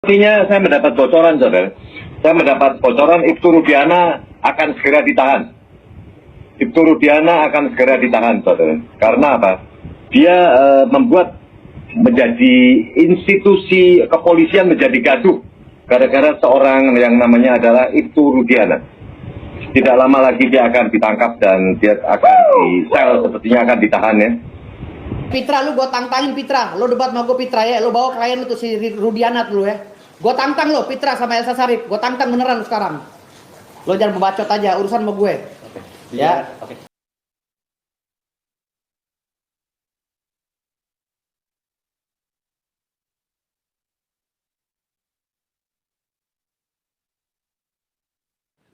Artinya saya mendapat bocoran, saudara. Saya mendapat bocoran Ibtu Rudiana akan segera ditahan. Ibtu Rudiana akan segera ditahan, saudara. Karena apa? Dia membuat menjadi institusi kepolisian menjadi gaduh gara-gara seorang yang namanya adalah Ibtu Rudiana. Tidak lama lagi dia akan ditangkap dan dia akan di sel, sepertinya akan ditahan ya. Pitra, lu gue tantangin Pitra, lo debat sama gue Pitra ya, lo bawa klien lu tuh si Rudiana dulu ya. Gue tantang lo Pitra sama Elsa Sarif, gue tantang beneran lu sekarang. Lo jangan membacot aja, urusan sama gue. Oke. Ya. Oke.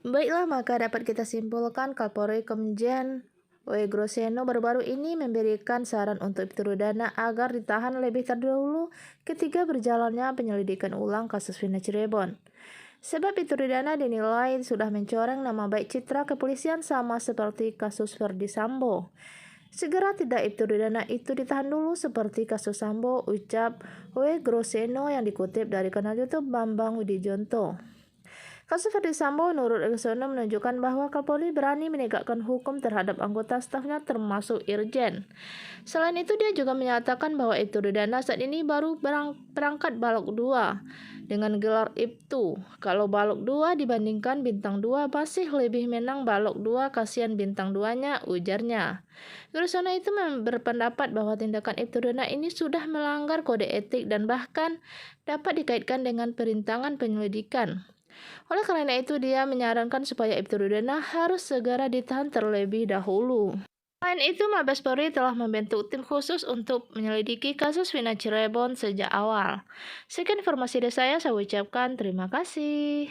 Baiklah, maka dapat kita simpulkan Kapolri Komjen W. Groseno baru-baru ini memberikan saran untuk Ibtu Rudiana agar ditahan lebih terdahulu ketika berjalannya penyelidikan ulang kasus Vina Cirebon. Sebab Ibtu Rudiana dinilai sudah mencoreng nama baik citra kepolisian sama seperti kasus Verdi Sambo. Segera tidak Ibtu Rudiana itu ditahan dulu seperti kasus Sambo, ucap W. Groseno yang dikutip dari kanal YouTube Bambang Widijonto. Kasus Verdi Sambo menurut Groseno menunjukkan bahwa Kapolri berani menegakkan hukum terhadap anggota stafnya termasuk Irjen. Selain itu dia juga menyatakan bahwa Ibtu Rudiana saat ini baru berangkat Balok 2 dengan gelar Ibtu. Kalau Balok 2 dibandingkan Bintang 2 masih lebih menang Balok 2, kasihan Bintang 2-nya, ujarnya. Groseno itu berpendapat bahwa tindakan Ibtu Rudiana ini sudah melanggar kode etik dan bahkan dapat dikaitkan dengan perintangan penyelidikan. Oleh karena itu, dia menyarankan supaya Ibtu Rudiana harus segera ditahan terlebih dahulu. Selain itu, Mabes Polri telah membentuk tim khusus untuk menyelidiki kasus Vina Cirebon sejak awal. Sekian informasi dari saya ucapkan terima kasih.